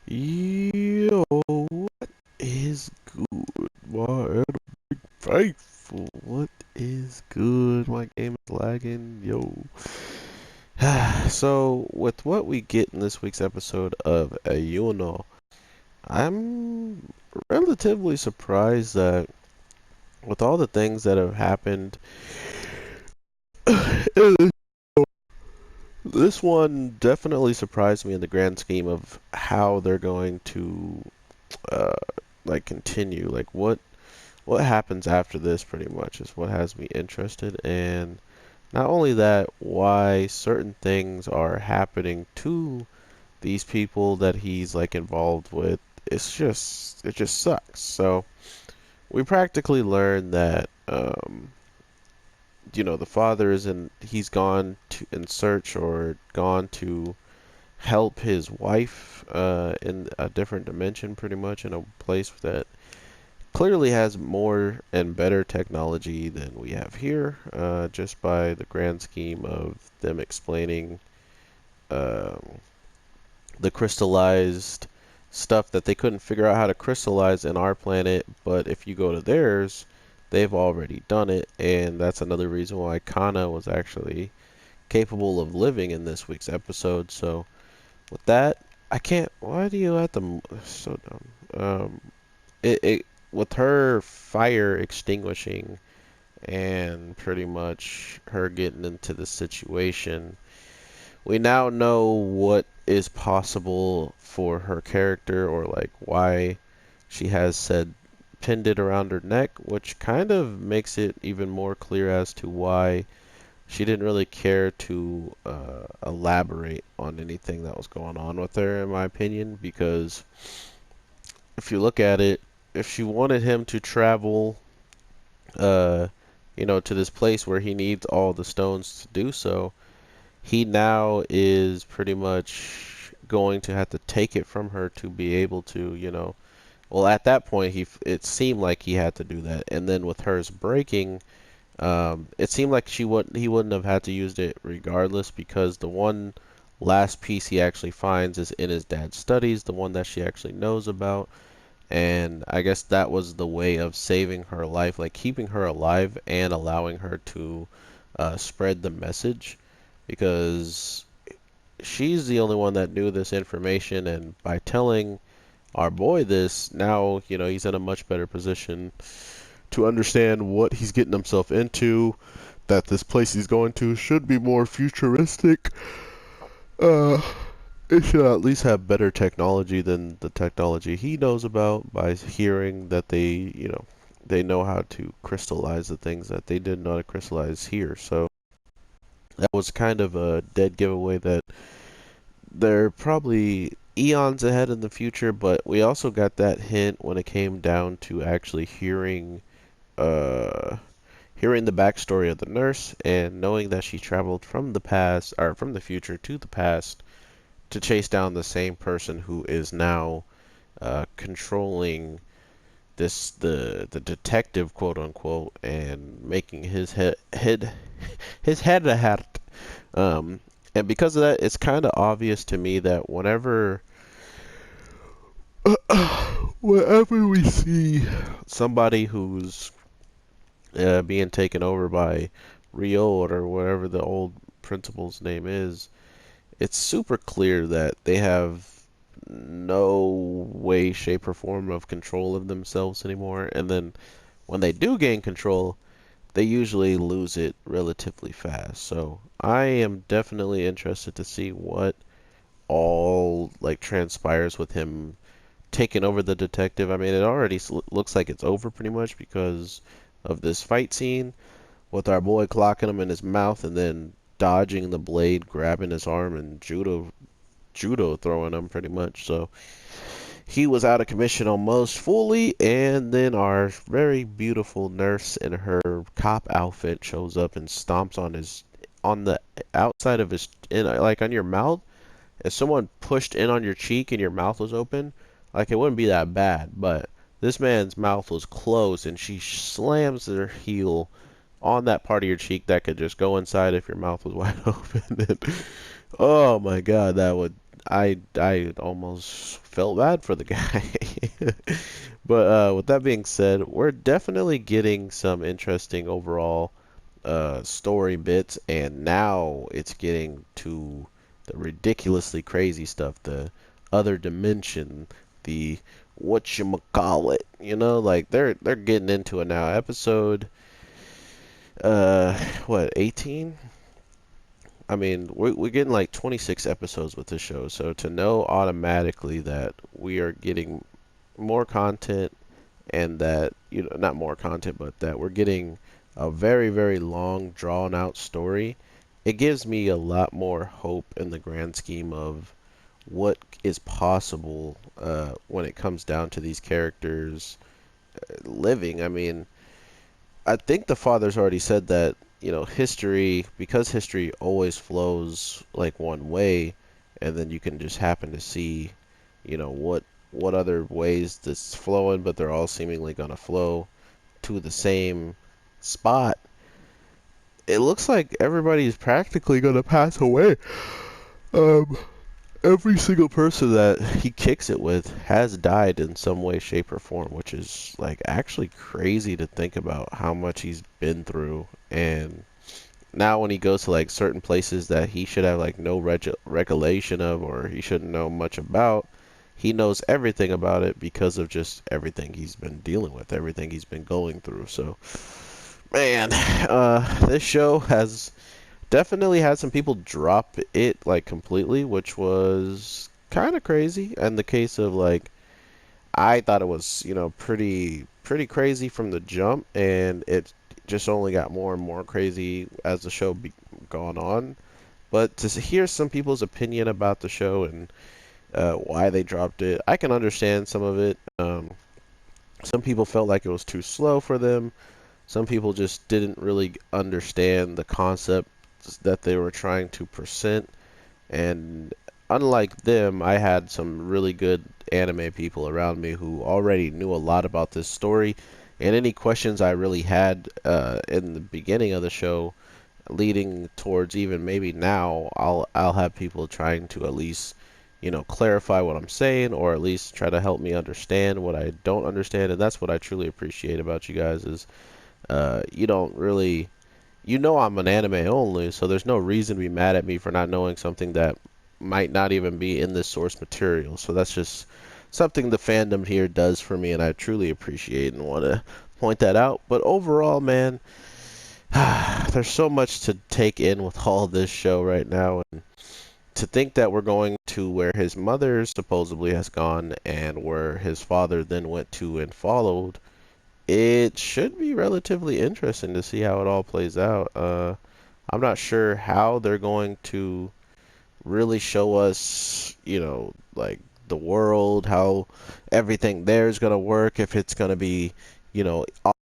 Yo, what is good, my faithful? What is good? My game is lagging, yo. So, with what we get in this week's episode of Ayuno, I'm relatively surprised that with all the things that have happened, this one definitely surprised me in the grand scheme of how they're going to, uh, continue. Like, what happens after this pretty much is what has me interested, and not only that, why certain things are happening to these people that he's like involved with. It just sucks. So we practically learn that the father he's gone to in search or gone to help his wife in a different dimension, pretty much in a place that clearly has more and better technology than we have here, just by the grand scheme of them explaining um, the crystallized stuff that they couldn't figure out how to crystallize in our planet, but if you go to theirs, they've already done it, and that's another reason why Kana was actually capable of living in this week's episode. So, with that, I can't. Why do you have to? So dumb. It with her fire extinguishing and pretty much her getting into the situation, we now know what is possible for her character, or like why she has said pinned it around her neck, which kind of makes it even more clear as to why she didn't really care to elaborate on anything that was going on with her, in my opinion, because if you look at it, if she wanted him to travel, uh, to this place where he needs all the stones to do so, he now is pretty much going to have to take it from her to be able to, well, at that point, it seemed like he had to do that, and then with hers breaking, it seemed like he wouldn't have had to use it regardless, because the one last piece he actually finds is in his dad's studies, the one that she actually knows about. And I guess that was the way of saving her life, like keeping her alive and allowing her to spread the message, because she's the only one that knew this information. And by telling our boy this, now, he's in a much better position to understand what he's getting himself into, that this place he's going to should be more futuristic. Uh, it should at least have better technology than the technology he knows about, by hearing that they know how to crystallize the things that they didn't know how to crystallize here. So that was kind of a dead giveaway that they're probably eons ahead in the future, but we also got that hint when it came down to actually uh hearing the backstory of the nurse, and knowing that she traveled from the past, or from the future to the past, to chase down the same person who is now controlling the detective, quote unquote, and making his head a hat. Um, and because of that, it's kind of obvious to me that whenever we see somebody who's being taken over by Rio, or whatever the old principal's name is, it's super clear that they have no way, shape, or form of control of themselves anymore. And then when they do gain control, they usually lose it relatively fast. So I am definitely interested to see what all like transpires with him taking over the detective. I mean, it already looks like it's over pretty much because of this fight scene with our boy clocking him in his mouth and then dodging the blade, grabbing his arm, and judo throwing him pretty much. So he was out of commission almost fully, and then our very beautiful nurse in her cop outfit shows up and stomps on the outside of his, like on your mouth. If someone pushed in on your cheek and your mouth was open, like it wouldn't be that bad, but this man's mouth was closed, and she slams her heel on that part of your cheek that could just go inside if your mouth was wide open. And, oh my God, that would. I almost felt bad for the guy. But with that being said, we're definitely getting some interesting overall story bits, and now it's getting to the ridiculously crazy stuff, the other dimension, the whatchamacallit, like they're getting into it now. Episode uh what, 18? I mean, we're getting like 26 episodes with this show, so to know automatically that we are getting more content, and that, not more content, but that we're getting a very, very long, drawn out story, it gives me a lot more hope in the grand scheme of what is possible when it comes down to these characters living. I mean, I think the father's already said that, history, because history always flows like one way, and then you can just happen to see, what other ways this is flowing, but they're all seemingly gonna flow to the same spot. It looks like everybody's practically gonna pass away. Um, every single person that he kicks it with has died in some way, shape, or form, which is like actually crazy to think about how much he's been through. And now when he goes to like certain places that he should have like no recollection of, or he shouldn't know much about, he knows everything about it because of just everything he's been dealing with, everything he's been going through. So, man, this show has definitely had some people drop it like completely, which was kind of crazy. In the case of like, I thought it was, pretty crazy from the jump, and it just only got more and more crazy as the show gone on. But to hear some people's opinion about the show and why they dropped it, I can understand some of it. Some people felt like it was too slow for them. Some people just didn't really understand the concept that they were trying to present. And unlike them, I had some really good anime people around me who already knew a lot about this story. And any questions I really had in the beginning of the show, leading towards even maybe now, I'll have people trying to at least, clarify what I'm saying, or at least try to help me understand what I don't understand. And that's what I truly appreciate about you guys is you don't really, I'm an anime only, so there's no reason to be mad at me for not knowing something that might not even be in this source material. So that's just something the fandom here does for me, and I truly appreciate and want to point that out. But overall, man, there's so much to take in with all this show right now, and to think that we're going to where his mother supposedly has gone and where his father then went to and followed, it should be relatively interesting to see how it all plays out. I'm not sure how they're going to really show us, like the world, how everything there is going to work, if it's going to be,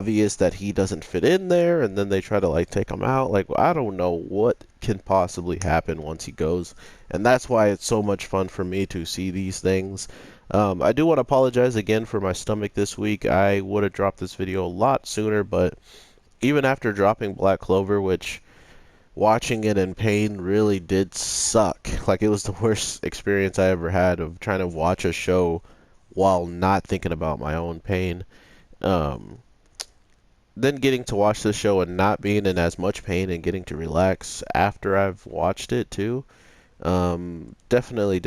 obvious that he doesn't fit in there and then they try to like take him out. Like, I don't know what can possibly happen once he goes. And that's why it's so much fun for me to see these things. I do want to apologize again for my stomach this week. I would have dropped this video a lot sooner, but even after dropping Black Clover, which watching it in pain really did suck. Like, it was the worst experience I ever had of trying to watch a show while not thinking about my own pain. Um, then getting to watch the show and not being in as much pain and getting to relax after I've watched it too. Definitely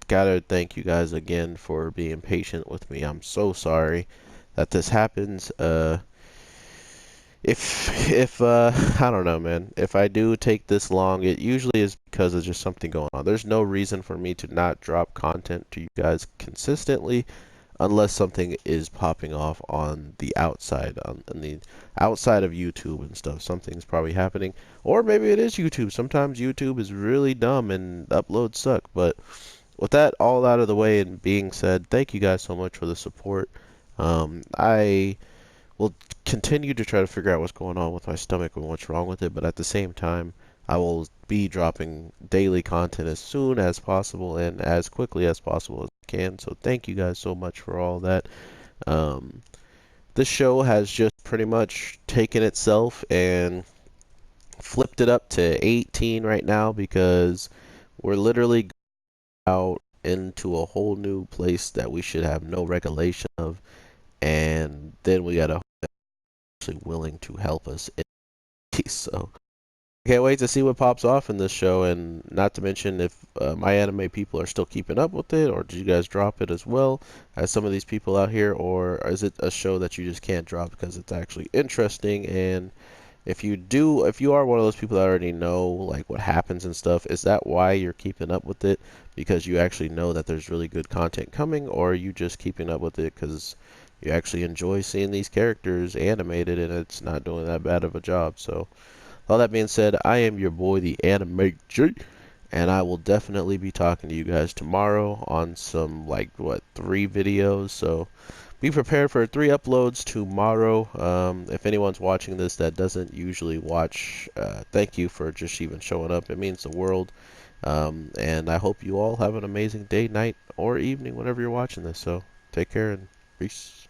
gotta thank you guys again for being patient with me. I'm so sorry that this happens. If I don't know, man. If I do take this long, it usually is because of just something going on. There's no reason for me to not drop content to you guys consistently unless something is popping off on the outside, on the outside of YouTube and stuff. Something's probably happening, or maybe it is YouTube. Sometimes YouTube is really dumb and uploads suck. But with that all out of the way and being said, thank you guys so much for the support. I will continue to try to figure out what's going on with my stomach and what's wrong with it, but at the same time, I will be dropping daily content as soon as possible and as quickly as possible as I can. So thank you guys so much for all that. Um, this show has just pretty much taken itself and flipped it up to 18 right now because we're literally out into a whole new place that we should have no recollection of, and then we gotta actually willing to help us in peace. So I can't wait to see what pops off in this show, and not to mention if my anime people are still keeping up with it, or did you guys drop it as well as some of these people out here, or is it a show that you just can't drop because it's actually interesting? And if you are one of those people that already know like what happens and stuff, is that why you're keeping up with it? Because you actually know that there's really good content coming, or are you just keeping up with it because you actually enjoy seeing these characters animated and it's not doing that bad of a job? So, all that being said, I am your boy, the Anime G, and I will definitely be talking to you guys tomorrow on some like what 3 videos. So be prepared for 3 uploads tomorrow. If anyone's watching this that doesn't usually watch, thank you for just even showing up. It means the world. And I hope you all have an amazing day, night, or evening whenever you're watching this. So take care and peace.